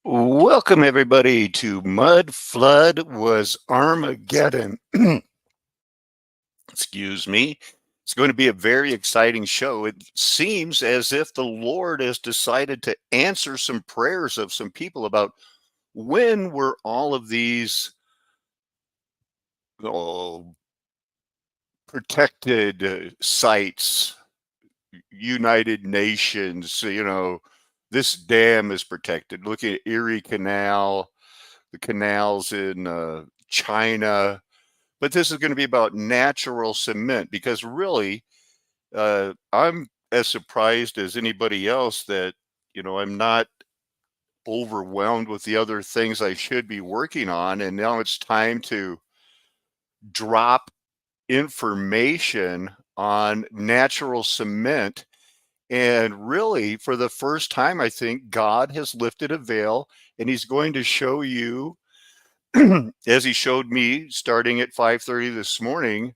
Welcome, everybody, to Mud Flood Was Armageddon. Excuse me. It's going to be a very exciting show. It seems as if the Lord has decided to answer some prayers of some people about when were all of these oh, protected sites, United Nations, this dam is protected. Look at Erie Canal, the canals in China. But this is going to be about natural cement because really, I'm as surprised as anybody else that, I'm not overwhelmed with the other things I should be working on. And now it's time to drop information on natural cement. And really, for the first time, I think God has lifted a veil and he's going to show you, as he showed me starting at 5:30 this morning,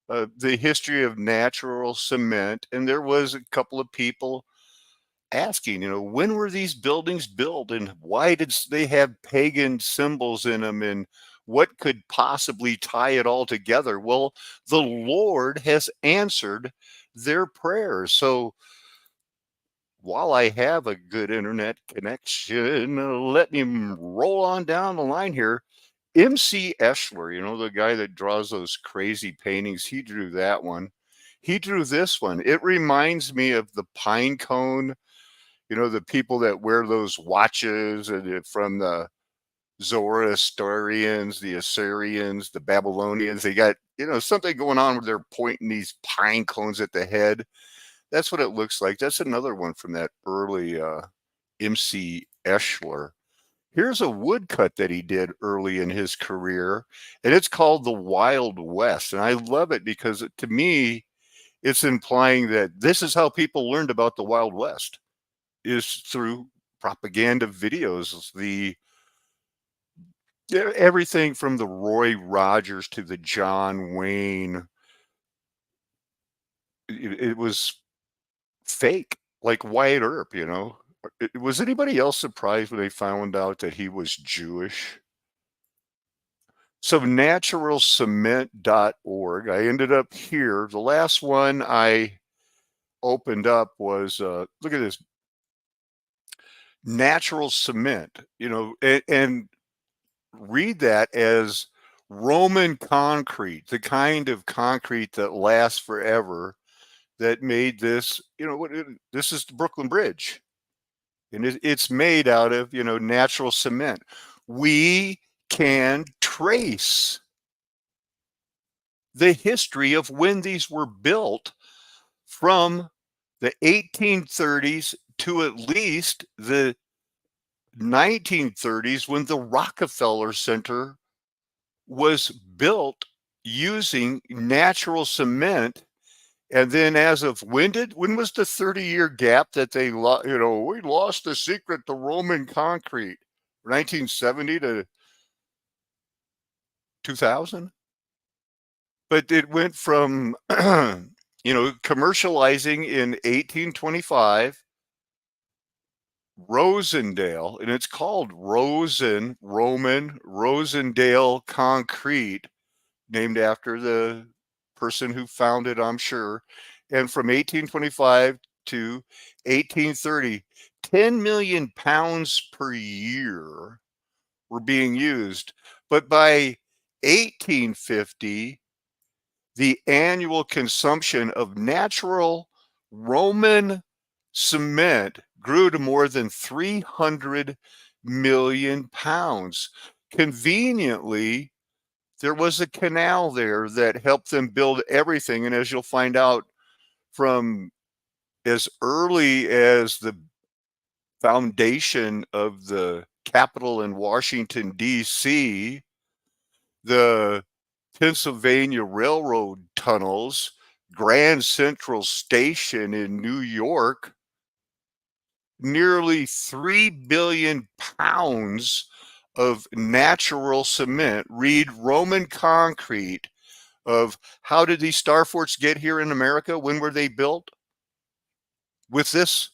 the history of natural cement. And there was a couple of people asking, when were these buildings built and why did they have pagan symbols in them and what could possibly tie it all together? Well, the Lord has answered their prayers. So while I have a good internet connection, let me roll on down the line here. MC Escher, the guy that draws those crazy paintings, he drew that one. He drew this one. It reminds me of the pine cone, the people that wear those watches from the Zoroastrians, the Assyrians, the Babylonians. They got, something going on where they're pointing these pine cones at the head. That's what it looks like. That's another one from that early MC Escher. Here's a woodcut that he did early in his career, and it's called the Wild West. And I love it because to me, it's implying that this is how people learned about the Wild West is through propaganda videos. Everything from the Roy Rogers to the John Wayne, it was fake, like Wyatt Earp. Was anybody else surprised when they found out that he was Jewish? So naturalcement.org. I ended up here. The last one I opened up was look at this natural cement, and read that as Roman concrete, the kind of concrete that lasts forever that made this, this is the Brooklyn Bridge. And it's made out of, natural cement. We can trace the history of when these were built from the 1830s to at least the 1930s when the Rockefeller Center was built using natural cement. And then as of when was the 30-year gap that we lost the secret to Roman concrete? 1970 to 2000? But it went from, commercializing in 1825, Rosendale, and it's called Roman Rosendale Concrete, named after the person who founded, I'm sure. And from 1825 to 1830, 10 million pounds per year were being used. But by 1850, the annual consumption of natural Roman cement grew to more than 300 million pounds. Conveniently, there was a canal there that helped them build everything. And as you'll find out, from as early as the foundation of the Capitol in Washington, D.C., the Pennsylvania Railroad tunnels, Grand Central Station in New York, nearly 3 billion pounds of natural cement, read Roman concrete, of how did these star forts get here in America? When were they built? With this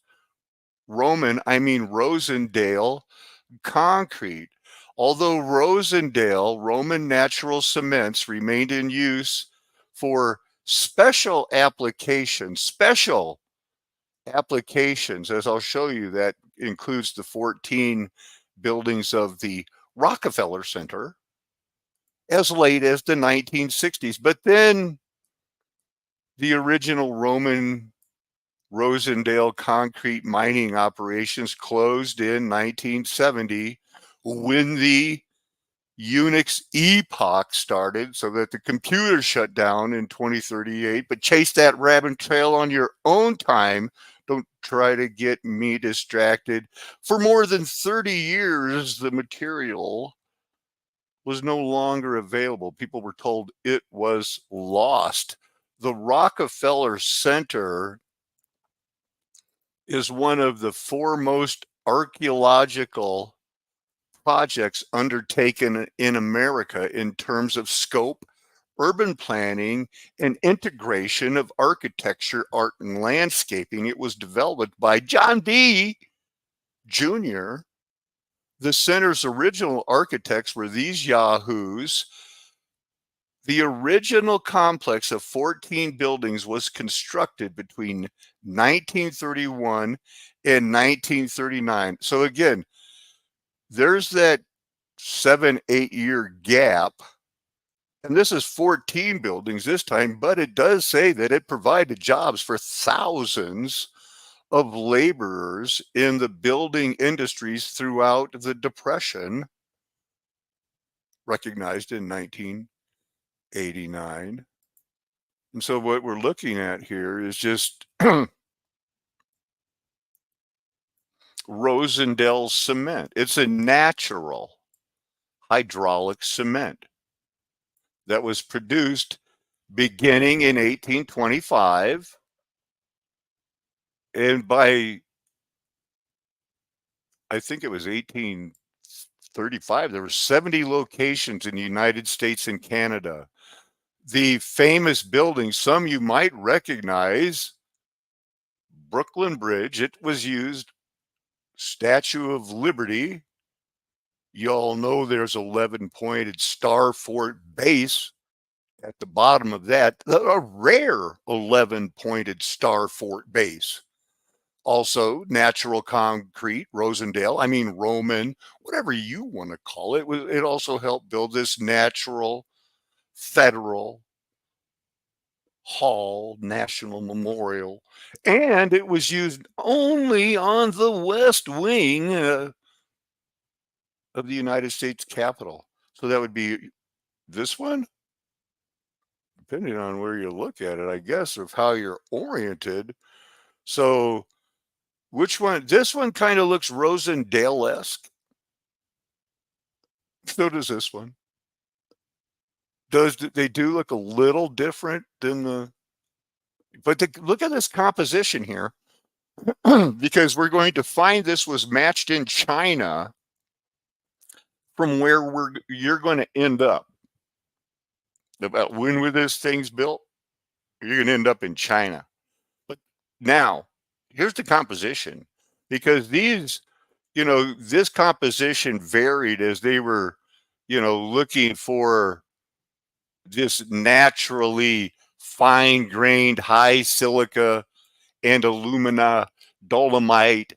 Roman, I mean Rosendale, concrete. Although Rosendale Roman natural cements remained in use for special applications, as I'll show you, that includes the 14 buildings of the Rockefeller Center as late as the 1960s. But then the original Roman Rosendale concrete mining operations closed in 1970 when the Unix epoch started, so that the computer shut down in 2038. But chase that rabbit trail on your own time. Don't try to get me distracted. For more than 30 years, the material was no longer available. People were told it was lost. The Rockefeller Center is one of the foremost archaeological projects undertaken in America in terms of scope, urban planning, and integration of architecture, art, and landscaping. It was developed by John Dee Jr. The center's original architects were these yahoos. The original complex of 14 buildings was constructed between 1931 and 1939. So again, there's that 7-8 year gap, and this is 14 buildings this time, but it does say that it provided jobs for thousands of laborers in the building industries throughout the Depression, recognized in 1989. And so what we're looking at here is just Rosendale cement. It's a natural hydraulic cement that was produced beginning in 1825. And by, I think it was 1835, there were 70 locations in the United States and Canada. The famous buildings, some you might recognize, Brooklyn Bridge, it was used, Statue of Liberty. You all know there's 11-pointed Starfort base at the bottom of that, a rare 11-pointed Starfort base. Also, natural concrete, Roman, whatever you want to call it. It also helped build this natural federal hall, national memorial, and it was used only on the west wing of the United States Capitol. So that would be this one, depending on where you look at it, I guess, of how you're oriented. So which one? This one kind of looks Rosendale-esque. So does this one. They do look a little different than but look at this composition here, because we're going to find this was matched in China from where you're going to end up. About when were this things built? You're going to end up in China. But now, here's the composition, because these, this composition varied as they were, looking for this naturally fine-grained, high silica and alumina dolomite,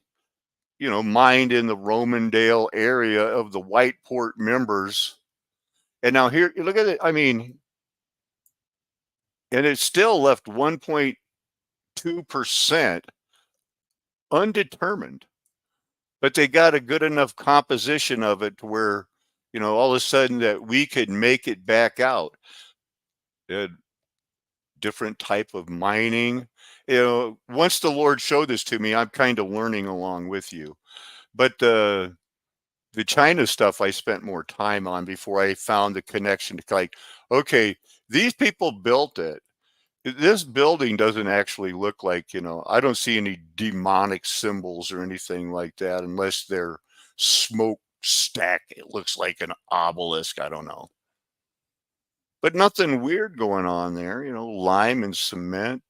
mined in the Romendale area of the Whiteport members. And now here, look at it. I mean, and it still left 1.2% undetermined, but they got a good enough composition of it to where, all of a sudden that we could make it back out. A different type of mining. Once the Lord showed this to me, I'm kind of learning along with you. But the China stuff I spent more time on before I found the connection to, like, okay, these people built it. This building doesn't actually look like, I don't see any demonic symbols or anything like that, unless they're smokestack. It looks like an obelisk. I don't know. But nothing weird going on there, lime and cement,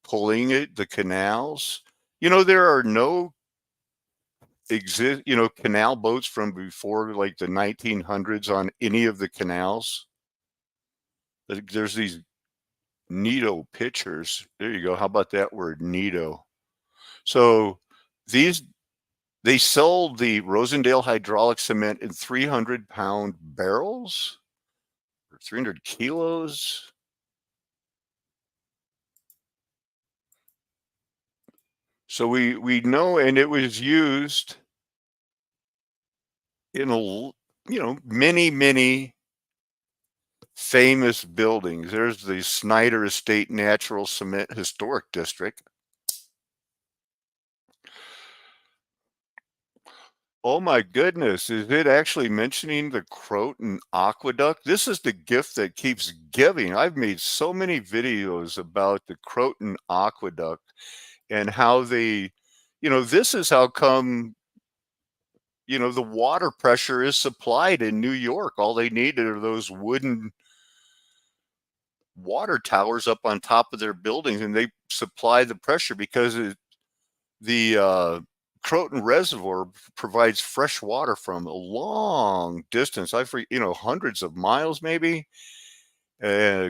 pulling it, the canals. There are no exist, canal boats from before like the 1900s on any of the canals. There's these neato pictures. There you go. How about that word, neato? So these they sold the Rosendale hydraulic cement in 300-pound barrels or 300 kilos. So we know, and it was used in many famous buildings. There's the Snyder Estate Natural Cement Historic District. Oh my goodness, is it actually mentioning the Croton Aqueduct? This is the gift that keeps giving. I've made so many videos about the Croton Aqueduct and how this is how come, the water pressure is supplied in New York. All they needed are those wooden water towers up on top of their buildings, and they supply the pressure because the Croton Reservoir provides fresh water from a long distance. Hundreds of miles maybe,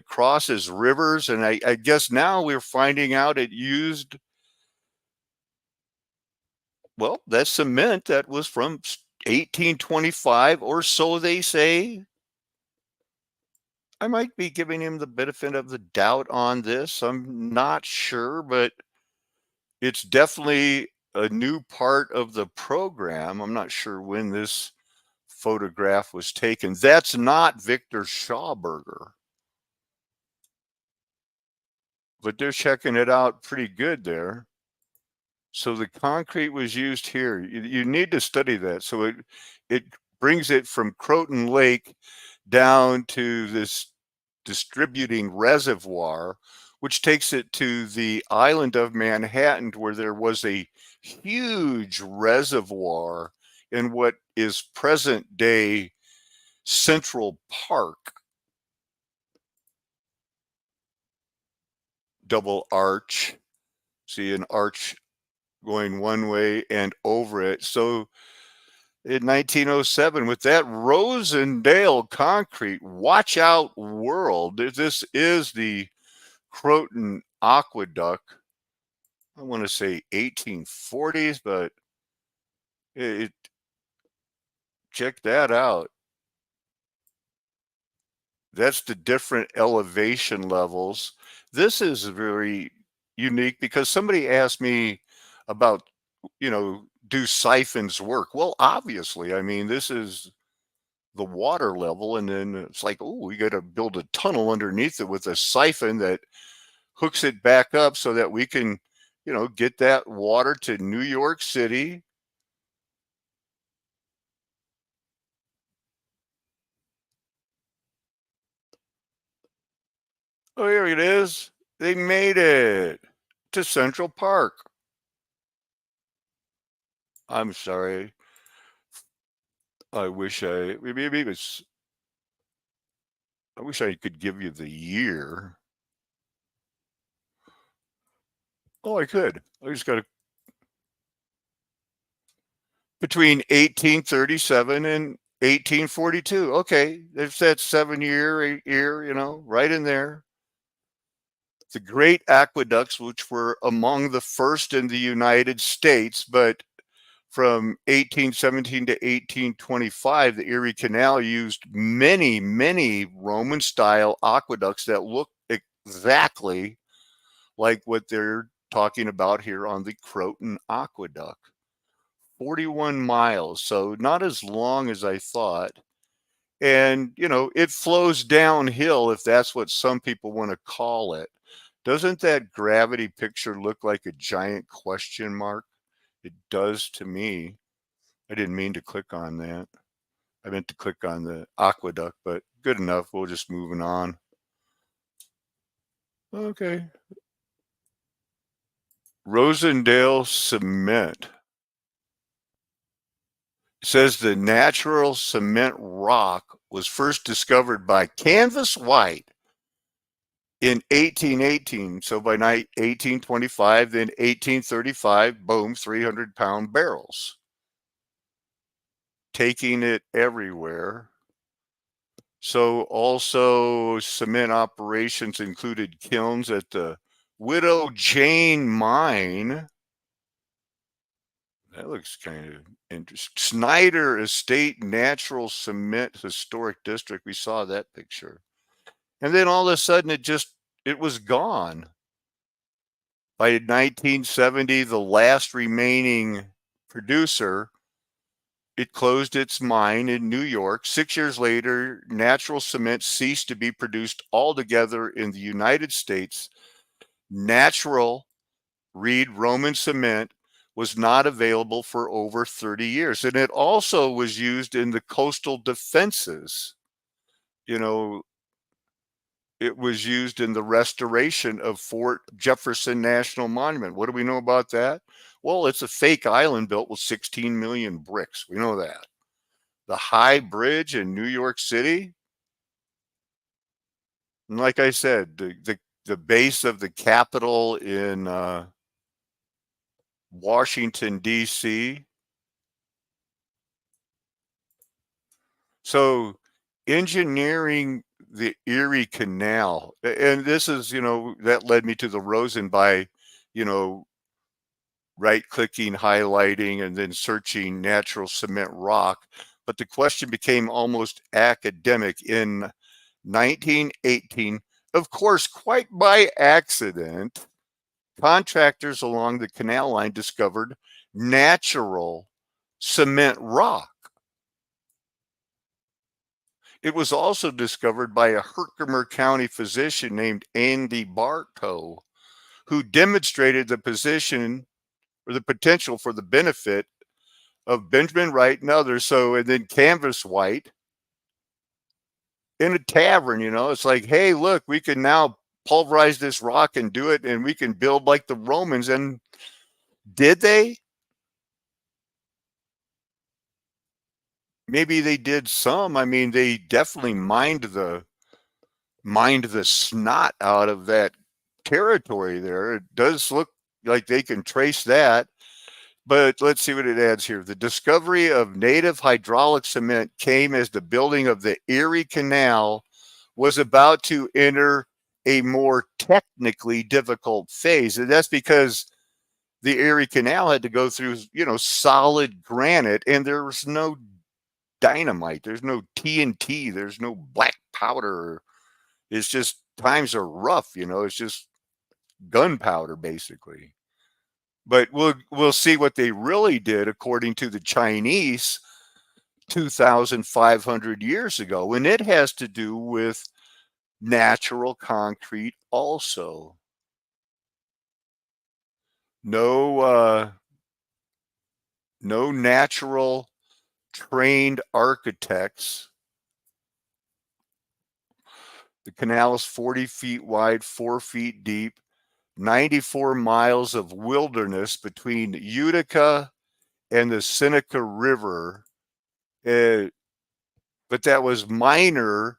crosses rivers. And I guess now we're finding out it used, well, that cement that was from 1825 or so they say. I might be giving him the benefit of the doubt on this. I'm not sure, but it's definitely a new part of the program. I'm not sure when this photograph was taken. That's not Victor Schauberger, but they're checking it out pretty good there. So the concrete was used here. You need to study that. So it brings it from Croton Lake down to this distributing reservoir, which takes it to the island of Manhattan, where there was a huge reservoir in what is present day Central Park. Double arch. See an arch going one way and over it. So in 1907, with that Rosendale concrete, watch out world. This is the Croton Aqueduct. I want to say 1840s, but check that out. That's the different elevation levels. This is very unique because somebody asked me about, do siphons work? Well, obviously, I mean, this is the water level, and then it's like, oh, we got to build a tunnel underneath it with a siphon that hooks it back up so that we can, get that water to New York City. Oh, here it is. They made it to Central Park. I'm sorry. I wish I maybe it's I wish I could give you the year. Oh, I could. I just got to between 1837 and 1842. Okay, there's that 7 year, 8 year, right in there. The great aqueducts, which were among the first in the United States, but from 1817 to 1825, the Erie Canal used many Roman-style aqueducts that look exactly like what they're talking about here on the Croton Aqueduct. 41 miles, so not as long as I thought. And, it flows downhill, if that's what some people want to call it. Doesn't that gravity picture look like a giant question mark? It does to me. I didn't mean to click on that. I meant to click on the aqueduct, but good enough. We'll just moving on. Okay. Rosendale cement. It says the natural cement rock was first discovered by Canvas White in 1818. So by 1825, then 1835, boom, 300-pound barrels. taking it everywhere. So also cement operations included kilns at the Widow Jane Mine. That looks kind of interesting. Snyder Estate Natural Cement Historic District. We saw that picture. And then all of a sudden it was gone. By 1970, the last remaining producer, it closed its mine in New York. 6 years later, natural cement ceased to be produced altogether in the United States. Natural, read Roman cement, was not available for over 30 years. And it also was used in the coastal defenses. You know, it was used in the restoration of Fort Jefferson National Monument. What do we know about that? Well, it's a fake island built with 16 million bricks. We know that. The High Bridge in New York City, and like I said, the base of the Capitol in Washington, D.C. So engineering the Erie Canal, and this is, that led me to the Rosen by, right clicking, highlighting, and then searching natural cement rock. But the question became almost academic in 1918. Of course, quite by accident, contractors along the canal line discovered natural cement rock. It was also discovered by a Herkimer County physician named Andy Bartow, who demonstrated the position or the potential for the benefit of Benjamin Wright and others. So, and then Canvas White in a tavern, it's like, hey, look, we can now pulverize this rock and do it, and we can build like the Romans. And did they? Maybe they did some. I mean, they definitely mined the snot out of that territory there. It does look like they can trace that. But let's see what it adds here. The discovery of native hydraulic cement came as the building of the Erie Canal was about to enter a more technically difficult phase. And that's because the Erie Canal had to go through, solid granite, and there was no dynamite. There's no TNT. There's no black powder. It's just times are rough, it's just gunpowder basically. But we'll see what they really did according to the Chinese 2,500 years ago, and it has to do with natural concrete also. No natural trained architects. The canal is 40 feet wide, 4 feet deep, 94 miles of wilderness between Utica and the Seneca River. But that was minor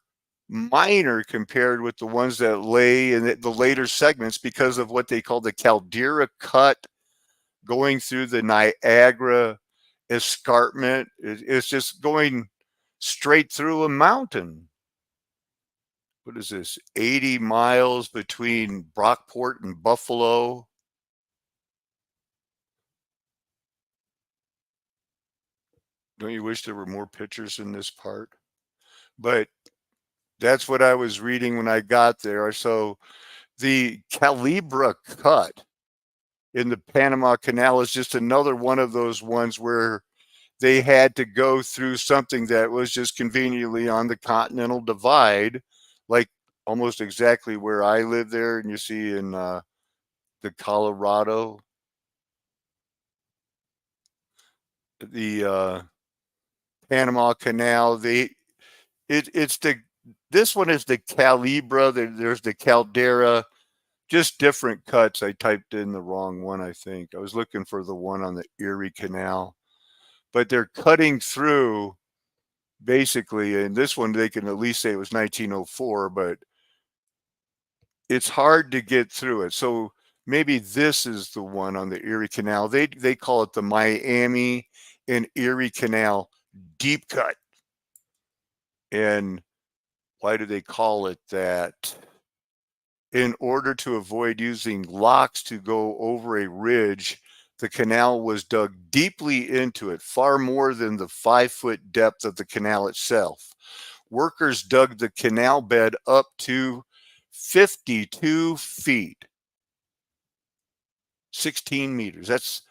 compared with the ones that lay in the later segments because of what they call the Caldera Cut going through the Niagara escarpment. It's just going straight through a mountain. What is this? 80 miles between Brockport and Buffalo. Don't you wish there were more pictures in this part? But that's what I was reading when I got there. So the Calibra Cut in the Panama Canal is just another one of those ones where they had to go through something that was just conveniently on the Continental Divide, like almost exactly where I live there. And you see in the Colorado, the Panama Canal, this one is the Calibra. There's the Caldera, just different cuts. I typed in the wrong one, I think. I was looking for the one on the Erie Canal, but they're cutting through basically. And this one, they can at least say it was 1904, but it's hard to get through it. So maybe this is the one on the Erie Canal. They call it the Miami and Erie Canal deep cut. And why do they call it that? In order to avoid using locks to go over a ridge, the canal was dug deeply into it, far more than the 5-foot depth of the canal itself. Workers dug the canal bed up to 52 feet, 16 meters. That's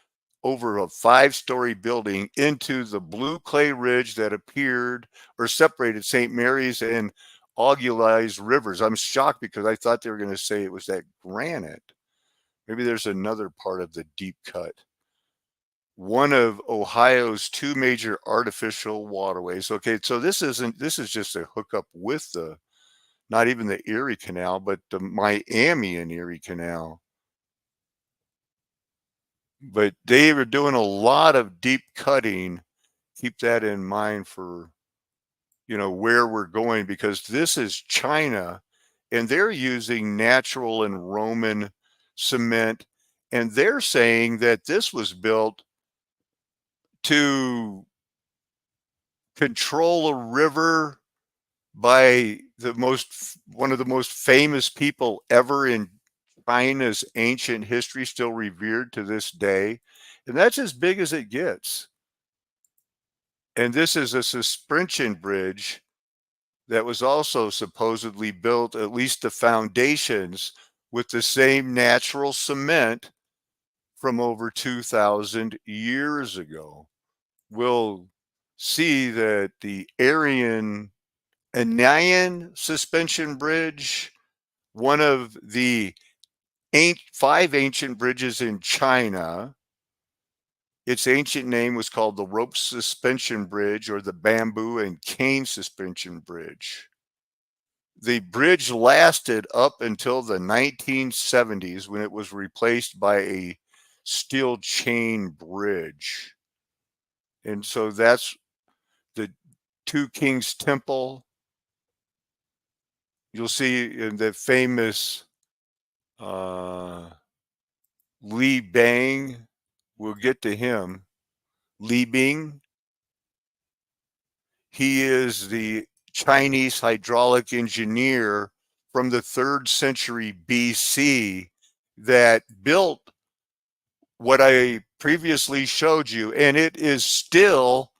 over a 5-story building into the blue clay ridge that appeared or separated St. Mary's and Augulize rivers. I'm shocked because I thought they were going to say it was that granite. Maybe there's another part of the deep cut. One of Ohio's 2 major artificial waterways. Okay, so this is just a hookup with the, not even the Erie Canal, but the Miami and Erie Canal. But they were doing a lot of deep cutting. Keep that in mind for, where we're going, because this is China and they're using natural and Roman cement. And they're saying that this was built to control a river by one of the most famous people ever in China's ancient history, still revered to this day. And that's as big as it gets. And this is a suspension bridge that was also supposedly built, at least the foundations, with the same natural cement from over 2,000 years ago. We'll see that the Anian suspension bridge, one of the 5 ancient bridges in China. Its ancient name was called the Rope Suspension Bridge or the Bamboo and Cane Suspension Bridge. The bridge lasted up until the 1970s when it was replaced by a steel chain bridge. And so that's the Two Kings Temple. You'll see in the famous Li Bang. We'll get to him. Li Bing. He is the Chinese hydraulic engineer from the 3rd century BC that built what I previously showed you, and it is still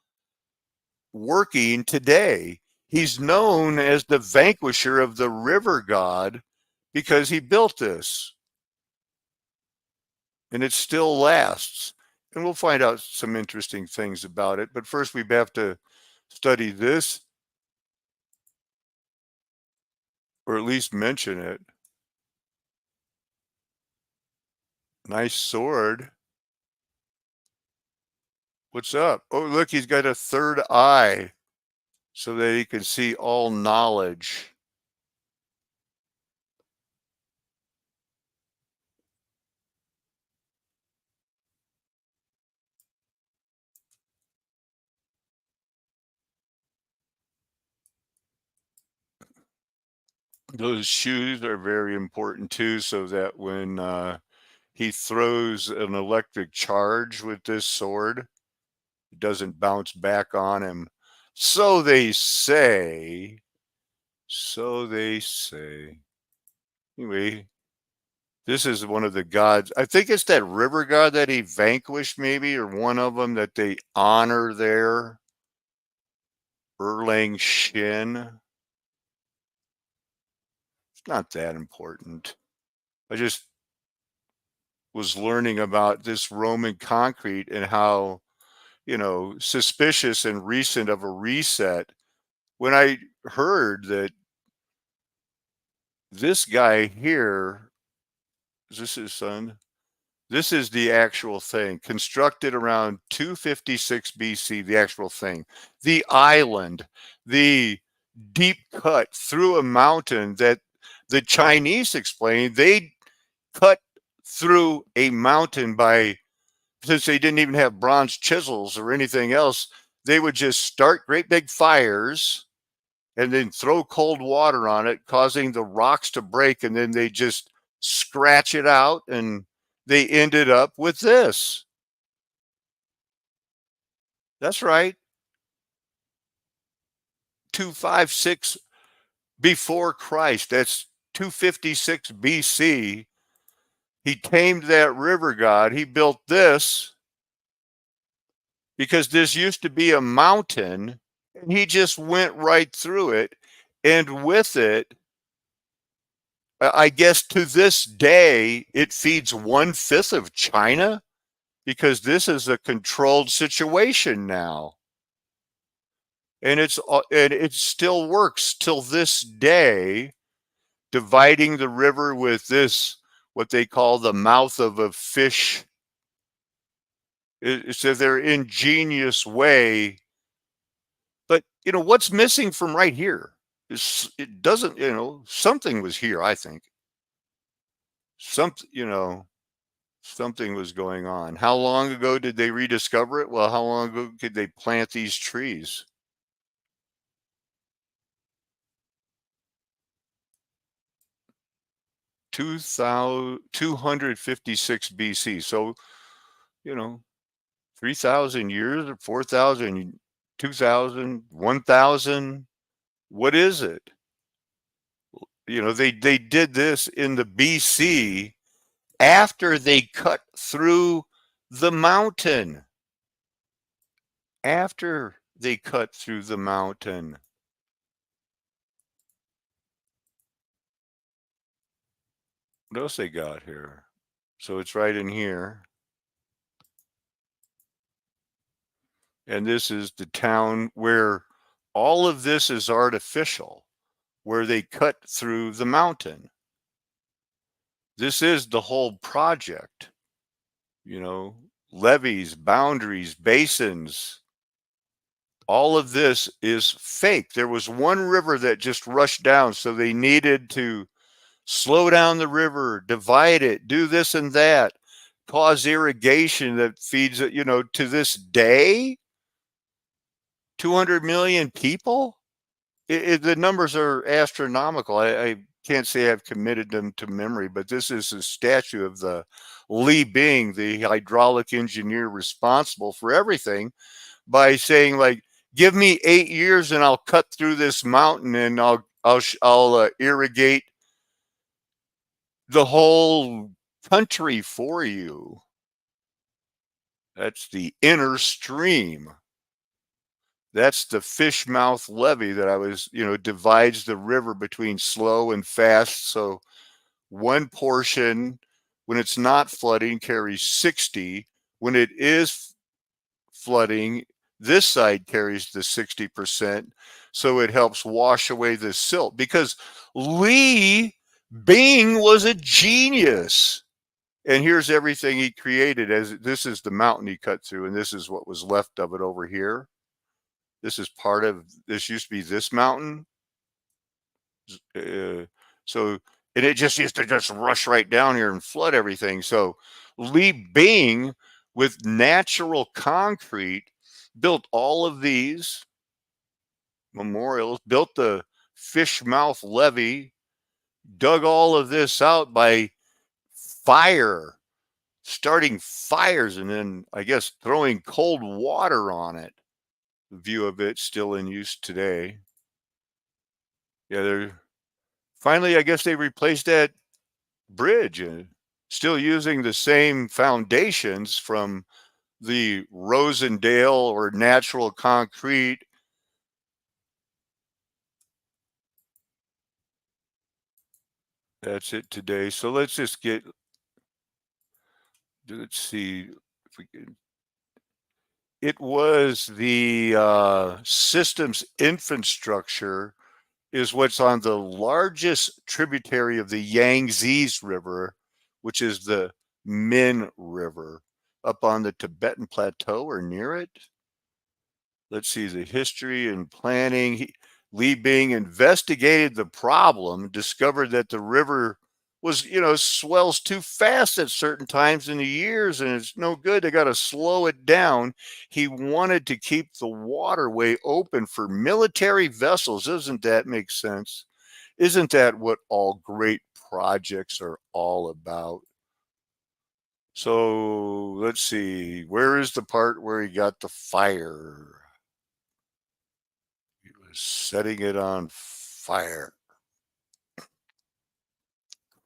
working today. He's known as the vanquisher of the river god because he built this, and it still lasts. And we'll find out some interesting things about it. But first, we have to study this, or at least mention it. Nice sword. What's up? Oh, look, he's got a third eye so that he can see all knowledge. Those shoes are very important too, so that when he throws an electric charge with this sword, it doesn't bounce back on him. So they say. So they say. Anyway, this is one of the gods. I think it's that river god that he vanquished, maybe, or one of them that they honor there. Erlang Shin. It's not that important. I just was learning about this Roman concrete and how, suspicious and recent of a reset. When I heard that this guy here, is this his son? This is the actual thing, constructed around 256 BC, the actual thing. The island, the deep cut through a mountain that the Chinese explained they cut through a mountain by, since they didn't even have bronze chisels or anything else, they would just start great big fires and then throw cold water on it, causing the rocks to break, and then they just scratch it out, and they ended up with this. That's right. 256 before Christ. That's 256 BC. He tamed that river god. He built this because this used to be a mountain, and he just went right through it. And with it, I guess to this day, it feeds 1/5 of China because this is a controlled situation now. And it still works till this day, dividing the river with this, what they call the mouth of a fish. It's their ingenious way. But what's missing from right here is it doesn't, something was here, I think. Something was going on. How long ago did they rediscover it? Well, how long ago did they plant these trees? Two 256 BC. So, 3,000 years or 4,000, 2,000, 1,000. What is it? They did this in the BC after they cut through the mountain. After they cut through the mountain. What else they got here? So it's right in here. And this is the town where all of this is artificial, where they cut through the mountain. This is the whole project. Levees, boundaries, basins. All of this is fake. There was one river that just rushed down, so they needed to slow down the river, divide it, do this and that, cause irrigation that feeds it, to this day. 200 million people? The numbers are astronomical. I can't say I've committed them to memory, but this is a statue of the Li Bing, the hydraulic engineer responsible for everything, by saying, like, give me 8 years and I'll cut through this mountain and I'll irrigate the whole country for you. That's the inner stream. That's the fish mouth levee that I was, divides the river between slow and fast. So one portion, when it's not flooding, carries 60. When it is flooding, this side carries the 60%. So it helps wash away the silt, because Li Bing was a genius. And here's everything he created. As this is the mountain he cut through, and this is what was left of it over here. This is part of, this used to be this mountain. So, and it just used to just rush right down here and flood everything. So Li Bing, with natural concrete, built all of these memorials, built the fish mouth levee, dug all of this out by fire, starting fires, and then I guess throwing cold water on it. The view of it still in use today. Yeah, they're finally, I guess they replaced that bridge, and still using the same foundations from the Rosendale or natural concrete. That's it today. So let's just let's see if we can. It was the systems infrastructure is what's on the largest tributary of the Yangtze River, which is the Min River, up on the Tibetan Plateau or near it. Let's see the history and planning. Li Bing investigated the problem, discovered that the river was, swells too fast at certain times in the years, and it's no good. They got to slow it down. He wanted to keep the waterway open for military vessels. Doesn't that make sense? Isn't that what all great projects are all about? So let's see. Where is the part where he got the fire? setting it on fire,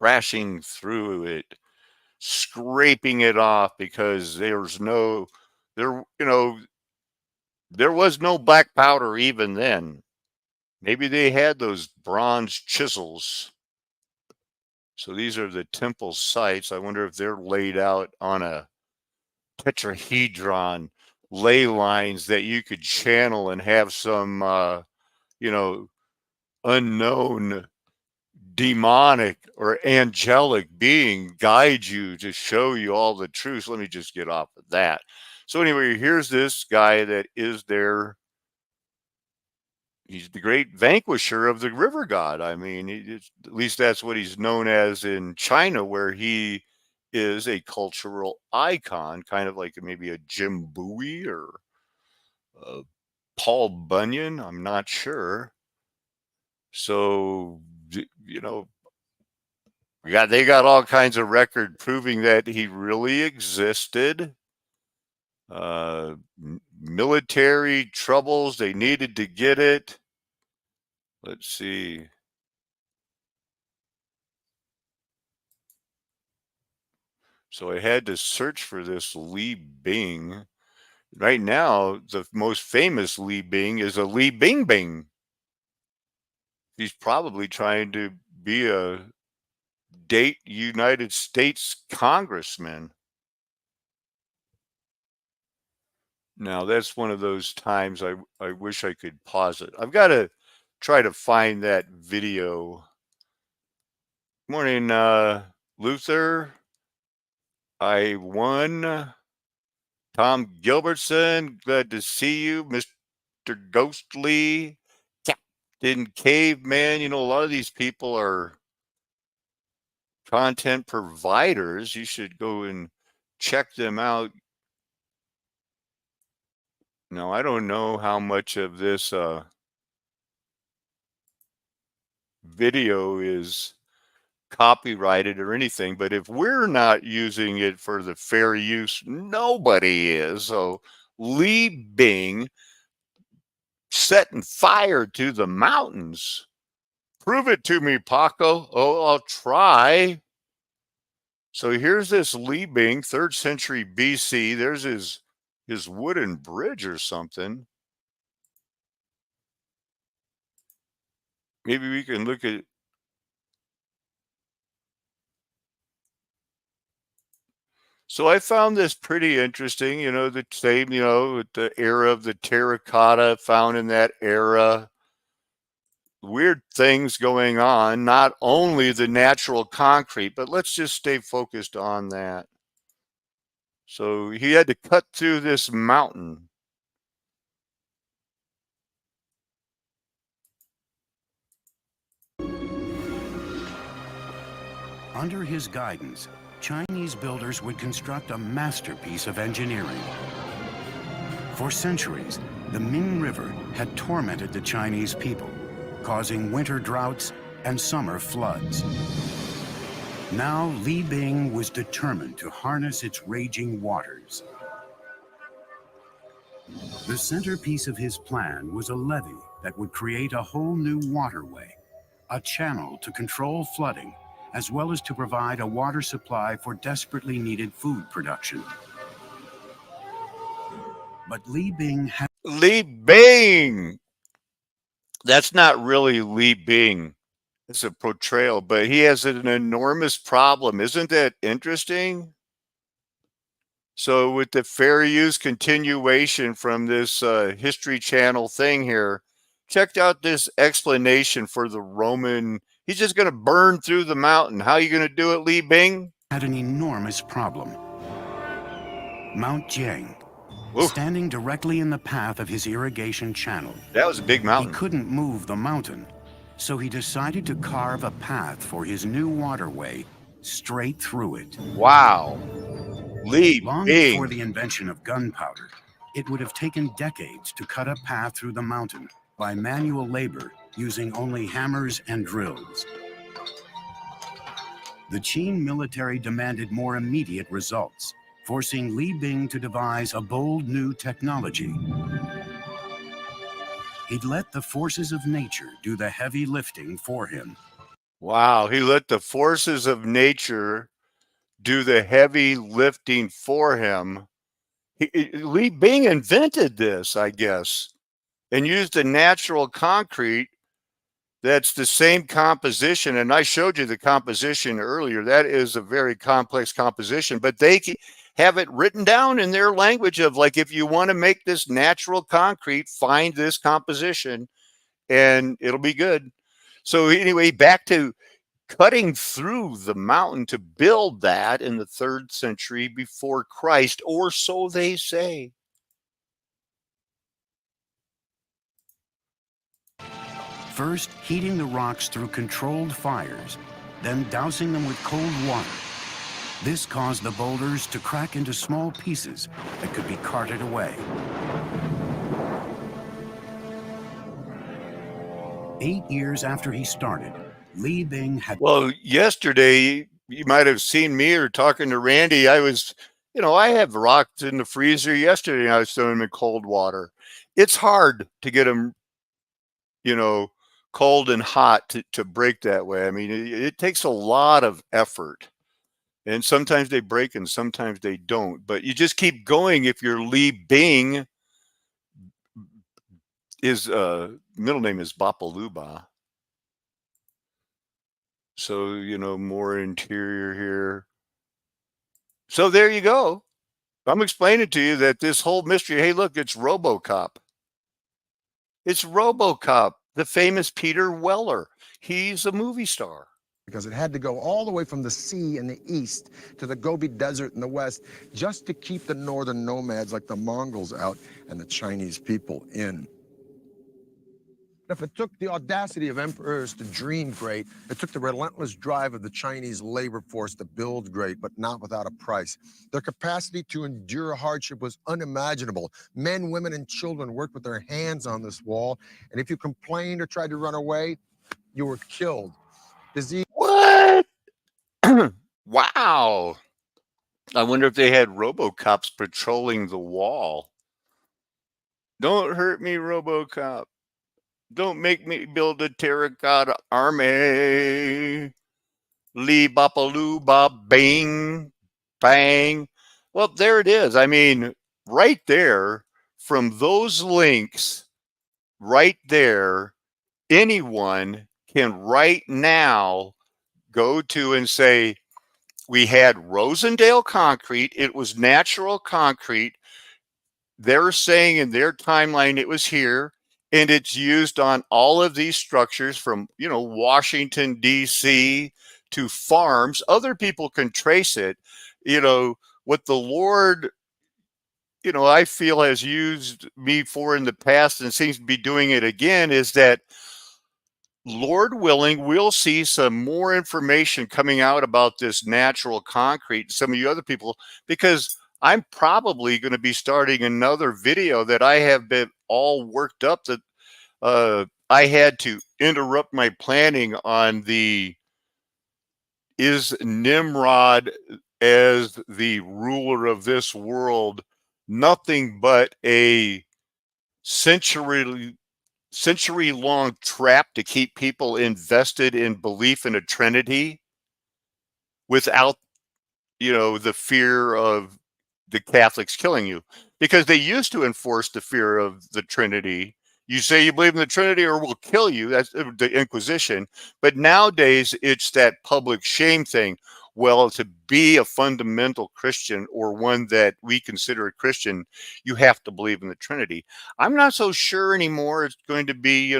crashing through it, scraping it off because there was no black powder even then. Maybe they had those bronze chisels. So these are the temple sites. I wonder if they're laid out on a tetrahedron ley lines that you could channel and have some unknown demonic or angelic being guide you to show you all the truth. Let me just get off of that. So anyway, here's this guy that is there. He's the great vanquisher of the river god. I mean, at least that's what he's known as in China, where he is a cultural icon, kind of like maybe a Jim Bowie or Paul Bunyan. I'm not sure. So, they got all kinds of record proving that he really existed. Military troubles, they needed to get it. Let's see. So I had to search for this Li Bing. Right now, the most famous Li Bing is a Li Bingbing. He's probably trying to be a United States congressman. Now, that's one of those times I wish I could pause it. I've got to try to find that video. Morning, Luther. I won. Tom Gilbertson, glad to see you. Mr. Ghostly, Captain Caveman. A lot of these people are content providers. You should go and check them out. Now, I don't know how much of this video is copyrighted or anything, but if we're not using it for the fair use, nobody is. So Li Bing setting fire to the mountains. Prove it to me, Paco. Oh, I'll try. So here's this Li Bing, 3rd century BC. There's his wooden bridge or something. Maybe we can look at. So I found this pretty interesting, the same, the era of the terracotta found in that era. Weird things going on, not only the natural concrete, but let's just stay focused on that. So he had to cut through this mountain. Under his guidance, Chinese builders would construct a masterpiece of engineering. For centuries, the Ming River had tormented the Chinese people, causing winter droughts and summer floods. Now Li Bing was determined to harness its raging waters. The centerpiece of his plan was a levee that would create a whole new waterway, a channel to control flooding, as well as to provide a water supply for desperately needed food production. But Li Bing had... Li Bing! That's not really Li Bing. It's a portrayal, but he has an enormous problem. Isn't that interesting? So with the fair use continuation from this History Channel thing here, checked out this explanation for the Roman. He's just going to burn through the mountain. How are you going to do it, Li Bing? Had an enormous problem. Mount Jiang, standing directly in the path of his irrigation channel. That was a big mountain. He couldn't move the mountain, so he decided to carve a path for his new waterway straight through it. Wow. Li Long Bing. before the invention of gunpowder, it would have taken decades to cut a path through the mountain by manual labor using only hammers and drills. The Qin military demanded more immediate results, forcing Li Bing to devise a bold new technology. He'd let the forces of nature do the heavy lifting for him. Wow, he let the forces of nature do the heavy lifting for him. Li Bing invented this, I guess, and used a natural concrete that's the same composition. And I showed you the composition earlier. That is a very complex composition, but they have it written down in their language of like, if you want to make this natural concrete, find this composition and it'll be good. So anyway, back to cutting through the mountain to build that in the 3rd century before Christ, or so they say. First, heating the rocks through controlled fires, then dousing them with cold water. This caused the boulders to crack into small pieces that could be carted away. 8 years after he started, Li Bing had... Well, yesterday, you might have seen me or talking to Randy. I was, I have rocks in the freezer yesterday and I was throwing them in cold water. It's hard to get them, cold and hot to break that way. I mean, it takes a lot of effort. And sometimes they break and sometimes they don't. But you just keep going if you're Li Bing. His middle name is Bapaluba. So, more interior here. So there you go. I'm explaining to you that this whole mystery, hey, look, it's RoboCop. It's RoboCop, the famous Peter Weller. He's a movie star. Because it had to go all the way from the sea in the east to the Gobi Desert in the west just to keep the northern nomads like the Mongols out and the Chinese people in. If it took the audacity of emperors to dream great, it took the relentless drive of the Chinese labor force to build great, but not without a price. Their capacity to endure hardship was unimaginable. Men, women, and children worked with their hands on this wall, and if you complained or tried to run away, you were killed. Disease. What? Wow. I wonder if they had RoboCops patrolling the wall. Don't hurt me, RoboCop. Don't make me build a terracotta army. Lee Bapaluba, bing, bang. Well, there it is. I mean, right there, from those links, right there, anyone can right now go to and say, we had Rosendale concrete. It was natural concrete. They're saying in their timeline it was here. And it's used on all of these structures from, Washington, D.C. to farms. Other people can trace it. What the Lord, I feel has used me for in the past and seems to be doing it again is that, Lord willing, we'll see some more information coming out about this natural concrete, some of you other people, because I'm probably going to be starting another video that I have been all worked up that I had to interrupt my planning on is Nimrod as the ruler of this world nothing but a century-long trap to keep people invested in belief in a Trinity without, the fear of the Catholics killing you, because they used to enforce the fear of the Trinity. You say you believe in the Trinity or we'll kill you. That's the Inquisition. But nowadays it's that public shame thing. Well, to be a fundamental Christian or one that we consider a Christian, you have to believe in the Trinity. I'm not so sure anymore it's going to be,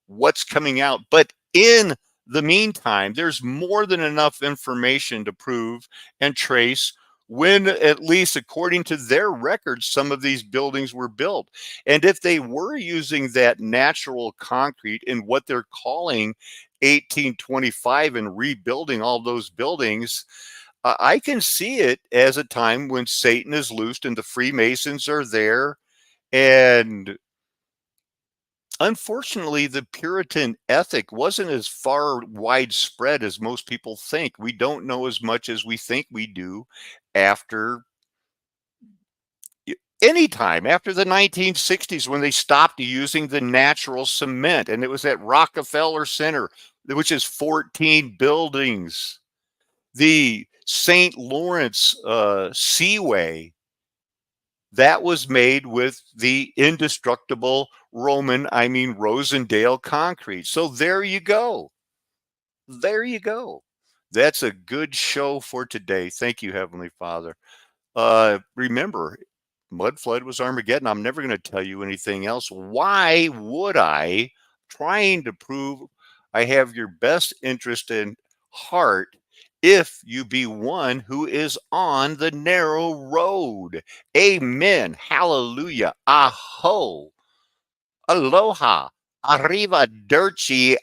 what's coming out. But in the meantime, there's more than enough information to prove and trace when, at least according to their records, some of these buildings were built. And if they were using that natural concrete in what they're calling 1825 and rebuilding all those buildings, I can see it as a time when Satan is loosed and the Freemasons are there. And unfortunately, the Puritan ethic wasn't as far widespread as most people think. We don't know as much as we think we do after. anytime after the 1960s when they stopped using the natural cement. And it was at Rockefeller Center, which is 14 buildings. The St. Lawrence Seaway, that was made with the indestructible Rosendale concrete. So there you go. There you go. That's a good show for today. Thank you, Heavenly Father. Remember, mud flood was Armageddon. I'm never going to tell you anything else. Why would I? Trying to prove I have your best interest in heart if you be one who is on the narrow road. Amen. Hallelujah. Aho. Aloha. Arrivederci.